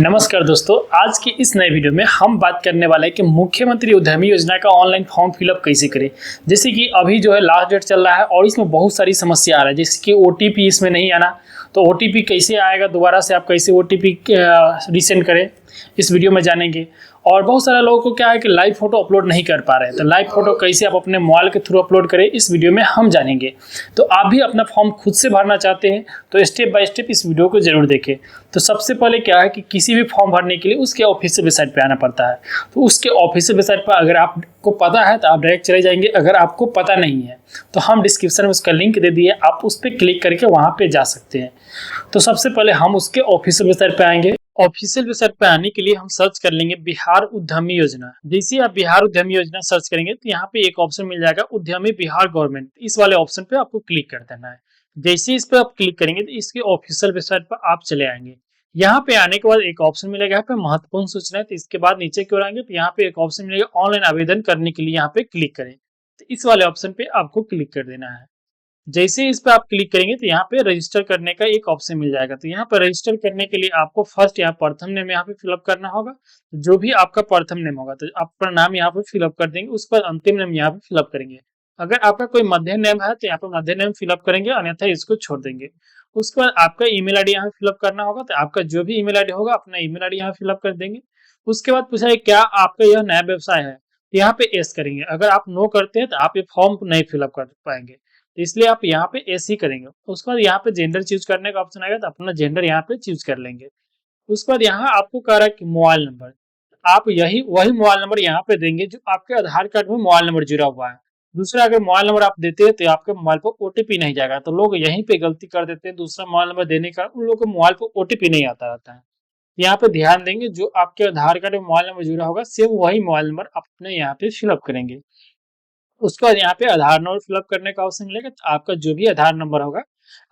नमस्कार दोस्तों, आज की इस नए वीडियो में हम बात करने वाले हैं कि मुख्यमंत्री उद्यमी योजना का ऑनलाइन फॉर्म फिलअप कैसे करें। जैसे कि अभी जो है लास्ट डेट चल रहा है और इसमें बहुत सारी समस्या आ रहा है, जैसे कि ओटीपी इसमें नहीं आना। तो ओटीपी कैसे आएगा, दोबारा से आप कैसे ओटीपी रीसेंड करें, इस वीडियो में जानेंगे। और बहुत सारे लोगों को क्या है कि लाइव फोटो अपलोड नहीं कर पा रहे हैं, तो लाइव फोटो कैसे आप अपने मोबाइल के थ्रू अपलोड करें, इस वीडियो में हम जानेंगे। तो आप भी अपना फॉर्म खुद से भरना चाहते हैं तो स्टेप बाय स्टेप इस वीडियो को जरूर देखें। तो सबसे पहले क्या है कि किसी भी फॉर्म भरने के लिए उसके ऑफिशियल वेबसाइट पे आना पड़ता है। तो उसके ऑफिशियल वेबसाइट पर अगर आपको पता है तो आप डायरेक्ट चले जाएंगे, अगर आपको पता नहीं है तो हम डिस्क्रिप्शन में उसका लिंक दे दिए, आप उस पर क्लिक करके वहाँ पे जा सकते हैं। तो सबसे पहले हम उसके ऑफिशियल वेबसाइट पे आएंगे। ऑफिशियल वेबसाइट पे आने के लिए हम सर्च कर लेंगे बिहार उद्यमी योजना। जैसे आप बिहार उद्यमी योजना सर्च करेंगे तो यहाँ पे एक ऑप्शन मिल जाएगा उद्यमी बिहार गवर्नमेंट। इस वाले ऑप्शन पे आपको क्लिक कर देना है। जैसे इस पे आप क्लिक करेंगे तो इसके ऑफिशियल वेबसाइट पर आप चले आएंगे। यहाँ पे आने के बाद एक ऑप्शन मिलेगा यहाँ पे महत्वपूर्ण सूचना। तो इसके बाद नीचे की ओर आएंगे तो यहाँ पे एक ऑप्शन मिलेगा ऑनलाइन आवेदन करने के लिए, यहाँ पे क्लिक करें। तो इस वाले ऑप्शन पे आपको क्लिक कर देना है। जैसे इस पर आप क्लिक करेंगे तो यहाँ पे रजिस्टर करने का एक ऑप्शन मिल जाएगा। तो यहाँ पर रजिस्टर करने के लिए आपको फर्स्ट यहाँ प्रथम नेम यहाँ पे फिलअप करना होगा। जो भी आपका प्रथम नेम होगा तो आप अपना नाम यहाँ पे फिलअप कर देंगे, उसके बाद अंतिम नेम यहाँ पे फिलअप करेंगे। अगर आपका कोई मध्य नेम है तो यहाँ पे मध्य नेम फिलअप करेंगे, अन्यथा इसको छोड़ देंगे। उसके बाद आपका ईमेल आईडी यहाँ फिलअप करना होगा। तो आपका जो भी ईमेल आईडी होगा अपना ईमेल आईडी यहाँ फिलअप कर देंगे। उसके बाद पूछा है क्या आपका यह नया व्यवसाय है, यहाँ पे एस करेंगे। अगर आप नो करते हैं तो आप ये फॉर्म नहीं फिलअप कर पाएंगे, तो इसलिए आप यहाँ पे एस ही करेंगे। उसके बाद यहाँ पे जेंडर चूज करने का ऑप्शन आएगा, तो अपना जेंडर यहाँ पे चूज कर लेंगे। उसके बाद यहाँ आपको कह रहा है कि मोबाइल नंबर, आप वही मोबाइल नंबर यहाँ पे देंगे जो आपके आधार कार्ड में मोबाइल नंबर जुड़ा हुआ है। दूसरा अगर मोबाइल नंबर आप देते हैं तो आपके मोबाइल पर ओटीपी नहीं जाएगा। तो लोग यहीं पे गलती कर देते हैं, दूसरा मोबाइल नंबर देने का उन लोगों को मोबाइल पर ओटीपी नहीं आता रहता है। यहाँ पे ध्यान देंगे जो आपके आधार कार्ड में मोबाइल नंबर जुड़ा होगा सेम वही मोबाइल नंबर अपने यहाँ पे फिलअप करेंगे। उसके बाद यहाँ पे आधार नंबर फिलअप करने का ऑप्शन मिलेगा। तो आपका जो भी आधार नंबर होगा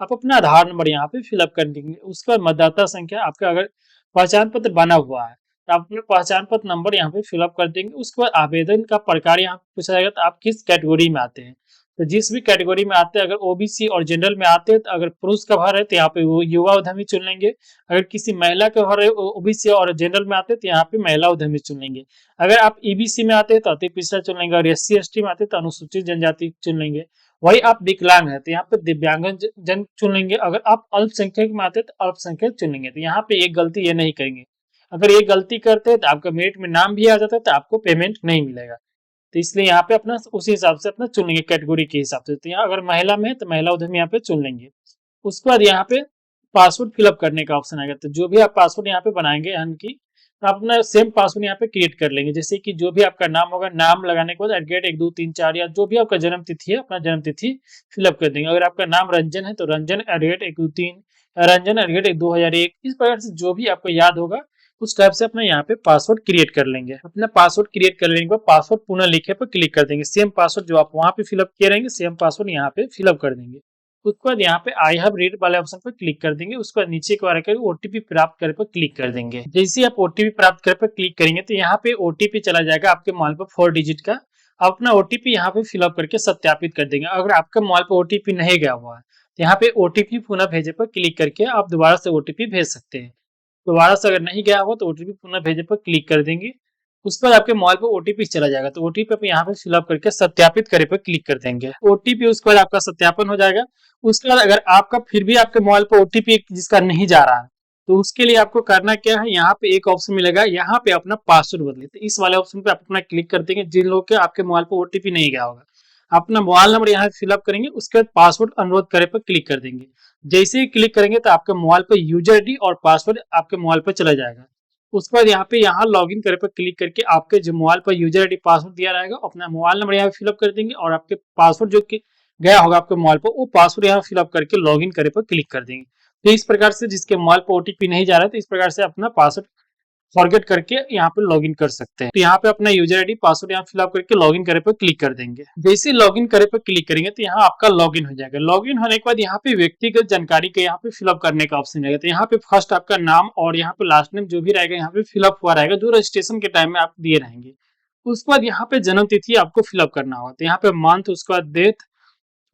आप अपना आधार नंबर यहाँ पे फिलअप कर देंगे। उसके बाद मतदाता संख्या, आपका अगर पहचान पत्र बना हुआ है तो आप अपना पहचान पत्र नंबर यहाँ पे फिलअप कर देंगे। उसके बाद आवेदन का प्रकार यहाँ पूछा जाएगा, तो आप किस कैटेगरी में आते हैं। तो जिस भी कैटेगरी में आते हैं, अगर ओबीसी और जनरल में आते हैं तो अगर पुरुष का भर है तो यहाँ पे वो युवा उद्यमी चुन लेंगे। अगर किसी महिला का भर है ओबीसी और जनरल में आते हैं तो यहाँ पे महिला उद्यमी चुन लेंगे। अगर आप ईबीसी में आते हैं तो अति पिछड़ा चुन लेंगे, और एससी एसटी में आते हैं तो अनुसूचित जनजाति चुन लेंगे। वही आप विकलांग है तो यहाँ पे दिव्यांगन जन चुन लेंगे। अगर आप अल्पसंख्यक में आते हैं तो अल्पसंख्यक चुन लेंगे। तो यहाँ पे एक गलती ये नहीं करेंगे, अगर ये गलती करते हैं तो आपका मेरिट में नाम भी आ जाता है तो आपको पेमेंट नहीं मिलेगा। तो इसलिए यहाँ पे अपना उसी हिसाब से अपना चुन लेंगे कैटेगरी के हिसाब से। तो यहाँ अगर महिला में है तो महिला उद्यमी यहाँ पे चुन लेंगे। उसके बाद यहाँ पे पासवर्ड फिलअप करने का ऑप्शन आएगा। तो जो भी आप पासवर्ड यहाँ पे बनाएंगे की, तो अपना सेम पासवर्ड यहाँ पे क्रिएट कर लेंगे। जैसे कि जो भी आपका नाम होगा, नाम लगाने के बाद @ 1 2 3 4 या जो भी आपका जन्म तिथि है अपना जन्म तिथि फिलअप कर देंगे। अगर आपका नाम रंजन है तो रंजन @ 1 2 3, रंजन @ 2001। इस प्रकार से जो भी आपको याद होगा उस टाइप से अपना यहाँ पे पासवर्ड क्रिएट कर लेंगे। अपना पासवर्ड क्रिएट कर लेने के बाद पासवर्ड पुनः लिखे पर क्लिक कर देंगे। सेम पासवर्ड जो आप वहाँ पे फिलअप किए रहेंगे सेम पासवर्ड यहाँ पे फिलअप कर देंगे। उसके बाद यहाँ पे आई हैव रीड वाले ऑप्शन पर क्लिक कर देंगे। उसके बाद नीचे को आकर ओटीपी प्राप्त करे पर क्लिक कर देंगे। जैसे आप ओटीपी प्राप्त करे पर क्लिक करेंगे तो यहाँ पे ओटीपी चला जाएगा आपके मोबाइल पर 4 डिजिट का। आप अपना ओटीपी यहाँ पे फिलअप करके सत्यापित कर देंगे। अगर आपका मोबाइल पर ओटीपी नहीं गया हुआ है तो यहाँ पे ओटीपी पुनः भेजे पर क्लिक करके आप दोबारा से ओटीपी भेज सकते हैं। दोबारा से अगर नहीं गया हो तो ओटीपी पुनः भेजे पर क्लिक कर देंगे। उस पर आपके मोबाइल पर ओटीपी चला जाएगा। तो ओटीपी आप यहाँ पे फिलअप करके सत्यापित करे पर क्लिक कर देंगे। ओटीपी उसके बाद आपका सत्यापन हो जाएगा। उसके बाद अगर आपका फिर भी आपके मोबाइल पर ओटीपी जिसका नहीं जा रहा है तो उसके लिए आपको करना क्या है, यहाँ पे एक ऑप्शन मिलेगा, यहाँ पे अपना पासवर्ड बदले। तो इस वाले ऑप्शन पे आप अपना क्लिक कर देंगे। जिन लोग के आपके मोबाइल पर ओटीपी नहीं गया होगा अपना मोबाइल नंबर यहाँ फिलअप करेंगे। उसके बाद पासवर्ड अनुरोध करे पर क्लिक कर देंगे। जैसे ही क्लिक करेंगे तो आपके मोबाइल पर यूजर आईडी और पासवर्ड आपके मोबाइल पर चला जाएगा। उसके बाद यहाँ लॉगिन करे पर क्लिक करके आपके जो मोबाइल पर यूजर आईडी पासवर्ड दिया रहेगा अपना मोबाइल नंबर यहाँ फिलअप कर देंगे, और आपके पासवर्ड जो गया होगा आपके मोबाइल पर वो पासवर्ड यहाँ फिलअप करके लॉगिन करे पर क्लिक कर देंगे। तो इस प्रकार से जिसके मोबाइल पर ओटीपी नहीं जा रहा है तो इस प्रकार से अपना पासवर्ड फॉरगेट करके यहाँ पे लॉगिन कर सकते हैं। तो यहाँ पे अपना यूजर आईडी पासवर्ड यहाँ फिलअप करके लॉगिन करे पर क्लिक कर देंगे। जैसे लॉगिन करे पर क्लिक करेंगे तो यहाँ आपका लॉगिन हो जाएगा। लॉगिन होने के बाद यहाँ पे व्यक्तिगत जानकारी के यहाँ पे फिलअप करने का ऑप्शन रहेगा। तो यहाँ पे फर्स्ट आपका नाम और यहाँ पे लास्ट नेम जो भी रहेगा यहाँ पे फिलअप हुआ रहेगा, जो रजिस्ट्रेशन के टाइम में आप दिए रहेंगे। उसके बाद यहाँ पे जन्म तिथि आपको फिलअप करना होगा। तो यहाँ पे मंथ, उसके बाद डेथ,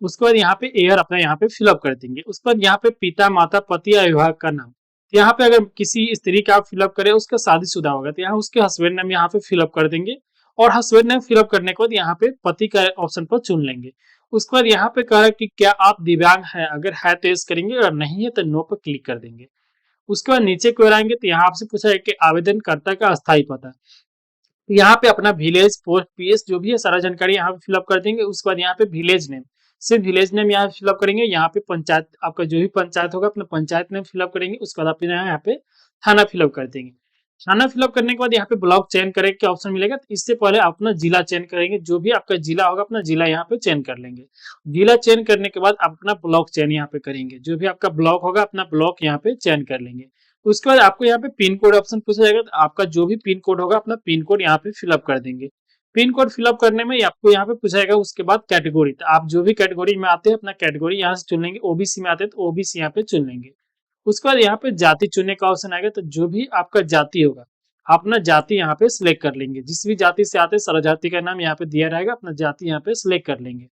उसके बाद यहाँ पे ईयर अपना यहाँ पे फिलअप कर देंगे। उसके बाद यहाँ पे पिता, माता, पति या विभाग का नाम तो यहाँ पे अगर किसी स्त्री का आप फिलअप करें, उसका शादीशुदा होगा तो यहाँ उसके हस्बैंड नेम यहाँ पे फिलअप कर देंगे और हस्बैंड नेम फिलअप करने के बाद यहाँ पे पति का ऑप्शन पर चुन लेंगे। उसके बाद यहाँ पे कह रहा है कि क्या आप दिव्यांग हैं, अगर है तो यस करेंगे, अगर नहीं है तो नो पर क्लिक कर देंगे। उसके बाद नीचे की ओर आएंगे तो यहाँ आपसे पूछा है कि आवेदनकर्ता का अस्थायी पता, तो यहाँ पे अपना विलेज, पोस्ट, पीएस जो भी है सारा जानकारी यहाँ पे फिलअप कर देंगे। उसके बाद यहाँ पे विलेज नेम, सिर्फ विलेज नेम यहाँ फिलअप करेंगे। यहाँ पे पंचायत, आपका जो भी पंचायत होगा अपना पंचायत नेम फिलअप करेंगे। उसके बाद अपने यहाँ पे थाना फिलअप कर देंगे। थाना फिलअप करने के बाद यहाँ पे ब्लॉक चयन करें के ऑप्शन मिलेगा, तो इससे पहले अपना जिला चयन करेंगे। जो भी आपका जिला होगा अपना जिला यहाँ पे चयन कर लेंगे। जिला चयन करने के बाद अपना ब्लॉक चयन यहाँ पे करेंगे। जो भी आपका ब्लॉक होगा अपना ब्लॉक यहाँ पे चयन कर लेंगे। उसके बाद आपको यहाँ पे पिन कोड ऑप्शन पूछा जाएगा, तो आपका जो भी पिन कोड होगा अपना पिन कोड यहाँ पे फिलअप कर देंगे। पिन कोड फिलअप करने में आपको यहाँ पे पूछा जाएगा। उसके बाद कैटेगरी, तो आप जो भी कैटेगरी में आते हैं अपना कैटेगरी यहाँ से चुन लेंगे। ओबीसी में आते हैं तो ओबीसी यहाँ पे चुन लेंगे। उसके बाद यहाँ पे जाति चुनने का ऑप्शन आएगा, तो जो भी आपका जाति होगा अपना जाति यहाँ पे सिलेक्ट कर लेंगे। जिस भी जाति से आते हैं सारा जाति का नाम यहाँ पे दिया रहेगा, अपना जाति यहाँ पे सिलेक्ट कर लेंगे।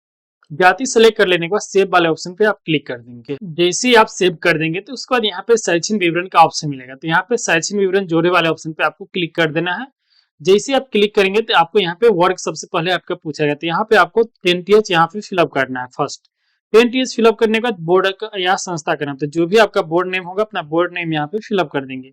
जाति सेलेक्ट कर लेने के बाद सेव वाले ऑप्शन पे आप क्लिक कर देंगे। जैसे ही आप सेव कर देंगे तो उसके बाद यहाँ पे शैक्षणिक विवरण का ऑप्शन मिलेगा, तो यहाँ पे शैक्षणिक विवरण जोड़े वाले ऑप्शन पे आपको क्लिक कर देना है। जैसे आप क्लिक करेंगे तो आपको यहाँ पे वर्ग सबसे पहले आपका पूछा गया, तो यहाँ पे आपको 10th यहाँ पे फिलअप करना है। फर्स्ट 10th फिलअप करने के बाद बोर्ड या संस्था का नाम, तो जो भी आपका बोर्ड नेम होगा अपना बोर्ड नेम यहाँ पे फिलअप कर देंगे।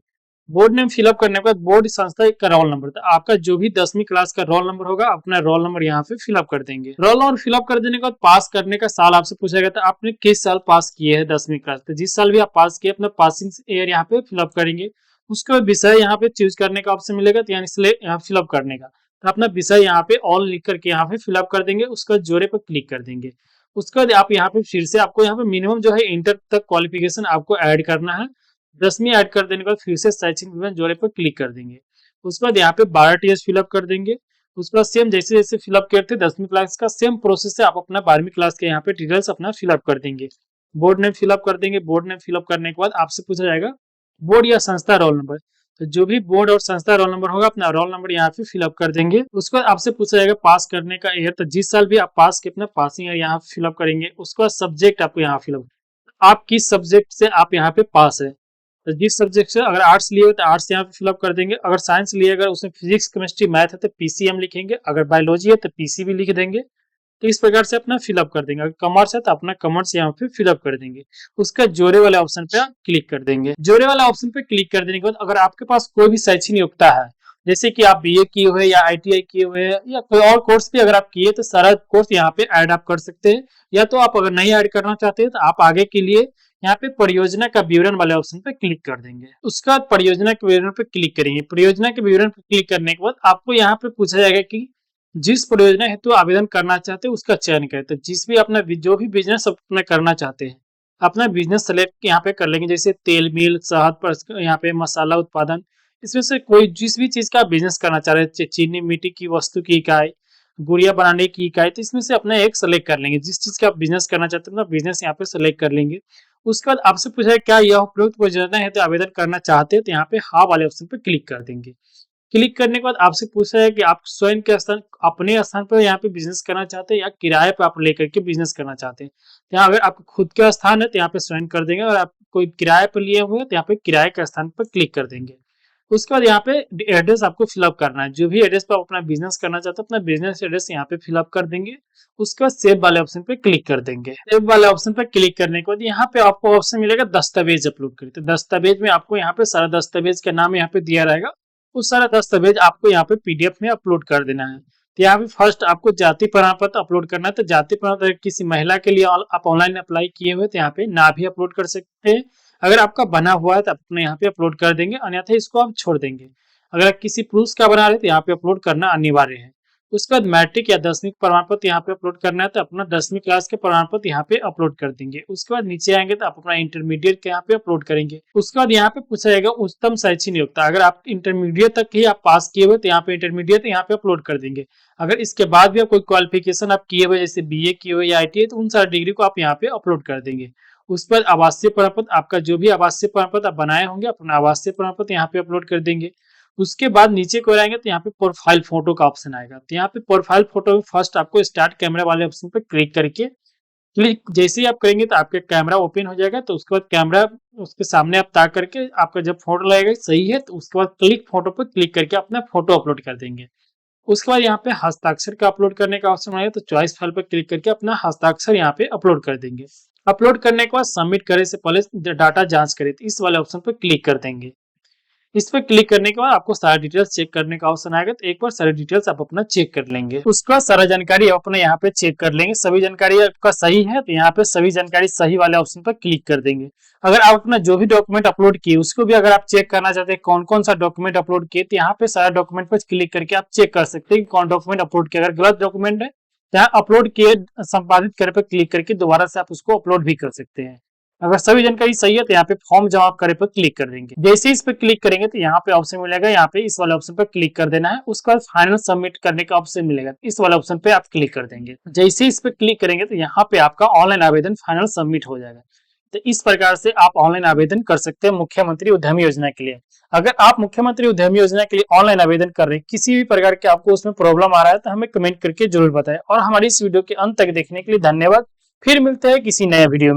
बोर्ड नेम फिलअप करने के बाद बोर्ड संस्था का रोल नंबर, तो आपका जो भी 10वीं क्लास का रोल नंबर होगा अपना रोल नंबर यहाँ पे फिलअप कर देंगे। रोल नंबर फिलअप कर देने के बाद पास करने का साल आपसे पूछा गया था, आपने किस साल पास किए हैं 10वीं क्लास, तो जिस साल भी आप पास किए अपना पासिंग ईयर यहाँ पे फिलअप करेंगे। उसके बाद विषय यहाँ पे चूज करने का ऑप्शन मिलेगा, तो यानी यहाँ फिलअप करने का, तो अपना विषय यहाँ पे ऑल लिख करके यहाँ पे फिलअप कर देंगे। उसके बाद जोड़े पर क्लिक कर देंगे। उसके बाद आप यहाँ पे फिर से आपको यहाँ पे मिनिमम जो है इंटर तक क्वालिफिकेशन आपको ऐड करना है। 10वीं ऐड कर देने के बाद फिर से शैक्षणिक विवरण जोड़े पर क्लिक कर देंगे। उसके बाद यहाँ पे 12th फिलअप कर देंगे। उसके बाद सेम जैसे जैसे फिलअप करते 10वीं क्लास का सेम प्रोसेस से आप अपना 12वीं क्लास के यहाँ पे डिटेल्स अपना फिलअप कर देंगे। बोर्ड नेम फिलअप कर देंगे। बोर्ड नेम फिलअप करने के बाद आपसे पूछा जाएगा बोर्ड या संस्था रोल नंबर, तो जो भी बोर्ड और संस्था रोल नंबर होगा अपना रोल नंबर यहाँ पे फिलअप कर देंगे। उसके बाद आपसे पूछा जाएगा पास करने का ईयर, तो जिस साल भी आप पास के अपना पासिंग ईयर यहाँ फिलअप करेंगे। उसके बाद सब्जेक्ट आपको यहाँ फिलअप, आप किस सब्जेक्ट से आप यहाँ पे पास है, तो जिस सब्जेक्ट से अगर आर्ट्स लिए हो तो आर्ट्स यहाँ पे फिलअप कर देंगे। अगर साइंस लिए अगर उसमें फिजिक्स केमिस्ट्री मैथ है तो पीसीएम लिखेंगे। अगर बायोलॉजी है तो पीसीबी लिख देंगे। तो इस प्रकार से अपना फिलअप कर देंगे। अगर कॉमर्स है तो अपना कॉमर्स यहाँ पे फिलअप कर देंगे। उसका जोड़े वाले ऑप्शन पे आप क्लिक कर देंगे। जोड़े वाले ऑप्शन पे क्लिक कर देने के बाद अगर आपके पास कोई भी शैक्षणिक योग्यता है, जैसे कि आप बीए किए हुए या आईटीआई किए हुए या कोई और कोर्स भी अगर आप किए तो सारा कोर्स यहाँ पे ऐड आप कर सकते हैं। या तो आप अगर नहीं ऐड करना चाहते हैं तो आप आगे के लिए यहाँ पे परियोजना का विवरण वाले ऑप्शन पे क्लिक कर देंगे। उसके बाद परियोजना के विवरण पे क्लिक करेंगे। परियोजना के विवरण पे क्लिक करने के बाद आपको यहाँ पे पूछा जाएगा कि जिस परियोजना हेतु आवेदन करना चाहते हैं उसका चयन करें। तो जिस भी अपना जो भी बिजनेस अपना करना चाहते हैं अपना बिजनेस सेलेक्ट यहाँ पे कर लेंगे। जैसे तेल मिल, शहद पर यहाँ पे मसाला उत्पादन, इसमें से कोई जिस भी चीज का बिजनेस करना चाह रहे हैं, चीनी मिट्टी की वस्तु की इकाई, गुड़िया बनाने की इकाई, तो इसमें से अपना एक सेलेक्ट कर लेंगे। जिस चीज का आप बिजनेस करना चाहते हैं बिजनेस यहाँ पे सेलेक्ट कर लेंगे। उसके बाद आपसे पूछा है क्या यह उपयुक्त परियोजना है तो आवेदन करना चाहते हैं, तो यहाँ पे हाँ वाले ऑप्शन पे क्लिक कर देंगे। क्लिक करने के बाद आपसे पूछा है कि आप स्वयं के स्थान अपने स्थान पर यहाँ पे बिजनेस करना चाहते हैं या किराए पर आप लेकर के बिजनेस करना चाहते हैं। यहाँ अगर आपका खुद का स्थान है तो यहाँ पे स्वयं कर देंगे, और आप कोई किराए पर लिए हुए हैं तो यहाँ पे किराए का स्थान पर क्लिक कर देंगे। उसके बाद यहाँ पे एड्रेस आपको फिलअप करना है। जो भी एड्रेस पर आप अपना बिजनेस करना चाहते हैं अपना बिजनेस एड्रेस यहाँ पे फिलअप कर देंगे। उसके बाद सेव वाले ऑप्शन पे क्लिक कर देंगे। सेव वाले ऑप्शन पे क्लिक करने के बाद यहाँ पे आपको ऑप्शन मिलेगा दस्तावेज अपलोड करें। तो दस्तावेज में आपको यहाँ पे सारा दस्तावेज का नाम यहाँ पे दिया रहेगा। उस सारा दस्तावेज आपको यहाँ पे पीडीएफ में अपलोड कर देना है। तो यहाँ पे फर्स्ट आपको जाति प्रमाण पत्र अपलोड करना है। तो जाति प्रमाण पत्र किसी महिला के लिए आप ऑनलाइन अप्लाई किए हुए तो यहाँ पे ना भी अपलोड कर सकते हैं। अगर आपका बना हुआ है तो अपने यहाँ पे अपलोड कर देंगे, अन्यथा इसको आप छोड़ देंगे। अगर आप किसी पुरुष का बना रहे तो यहाँ पे अपलोड करना अनिवार्य है। उसके बाद मैट्रिक या 10वीं प्रमाण पत्र यहाँ पे अपलोड करना है, तो अपना 10वीं क्लास के प्रमाण पत्र यहाँ पे अपलोड कर देंगे। उसके बाद नीचे आएंगे तो आप अपना इंटरमीडिएट के यहाँ पे अपलोड करेंगे। उसके बाद यहाँ पे पूछा जाएगा उच्चतम शैक्षणिक योग्यता, अगर आप इंटरमीडिएट तक ही आप पास किए हुए तो यहाँ पे इंटरमीडिएट यहाँ पे अपलोड कर देंगे। अगर इसके बाद भी आप कोई क्वालिफिकेशन आप किए हुए जैसे बीए किए हुए या आईटीआई तो उन सारे डिग्री को आप यहाँ पे अपलोड कर देंगे। उस पर आवासीय प्रमाण पत्र, आपका जो भी आवासीय प्रमाण पत्र आप बनाए होंगे अपना आवासीय प्रमाण पत्र यहाँ पे अपलोड कर देंगे। उसके बाद नीचे को आएंगे तो यहाँ पे प्रोफाइल फोटो का ऑप्शन आएगा। तो यहाँ पे प्रोफाइल फोटो में फर्स्ट आपको स्टार्ट कैमरा वाले ऑप्शन पे क्लिक करके क्लिक जैसे ही आप करेंगे तो आपके कैमरा ओपन हो जाएगा। तो उसके बाद कैमरा उसके सामने आप ताक करके आपका जब फोटो लगेगा सही है तो उसके बाद क्लिक फोटो पर क्लिक करके अपना फोटो अपलोड कर देंगे। उसके बाद यहाँ पे हस्ताक्षर का अपलोड करने का ऑप्शन आएगा तो चॉइस फाइल पर क्लिक करके अपना हस्ताक्षर यहाँ पे अपलोड कर देंगे। अपलोड करने के बाद सबमिट करे से पहले डाटा जांच करे तो इस वाले ऑप्शन पर क्लिक कर देंगे। इस पर क्लिक करने के बाद आपको सारा डिटेल्स चेक करने का ऑप्शन आएगा तो एक बार सारे डिटेल्स आप अपना चेक कर लेंगे। उसके बाद सारा जानकारी आप अपना यहाँ पे चेक कर लेंगे। सभी जानकारी आपका सही है तो यहाँ पे सभी जानकारी सही वाले ऑप्शन पर क्लिक कर देंगे। अगर आप अपना जो भी डॉक्यूमेंट अपलोड किए उसको भी अगर आप चेक करना चाहते हैं कौन कौन सा डॉक्यूमेंट अपलोड किए तो यहाँ पे सारा डॉक्यूमेंट पर क्लिक करके आप चेक कर सकते हैं कि कौन डॉक्यूमेंट अपलोड किया। अगर गलत डॉक्यूमेंट है तो यहाँ अपलोड किए संपादित करे पर क्लिक करके दोबारा से आप उसको अपलोड भी कर सकते हैं। अगर सभी जानकारी सही है तो यहाँ पे फॉर्म जमा करे पर क्लिक कर देंगे। जैसे इस पर क्लिक करेंगे तो यहाँ पे ऑप्शन मिलेगा, यहाँ पे इस वाले ऑप्शन पर क्लिक कर देना है। उसके बाद फाइनल सबमिट करने का ऑप्शन मिलेगा, इस वाले ऑप्शन पे आप क्लिक कर देंगे। जैसे इस पर क्लिक करेंगे तो यहाँ पे आपका ऑनलाइन आवेदन फाइनल सबमिट हो जाएगा। तो इस प्रकार से आप ऑनलाइन आवेदन कर सकते हैं मुख्यमंत्री उद्यमी योजना के लिए। अगर आप मुख्यमंत्री उद्यमी योजना के लिए ऑनलाइन आवेदन कर रहे हैं, किसी भी प्रकार के आपको उसमें प्रॉब्लम आ रहा है तो हमें कमेंट करके जरूर बताएं। और हमारी इस वीडियो के अंत तक देखने के लिए धन्यवाद। फिर मिलते हैं किसी नए वीडियो में।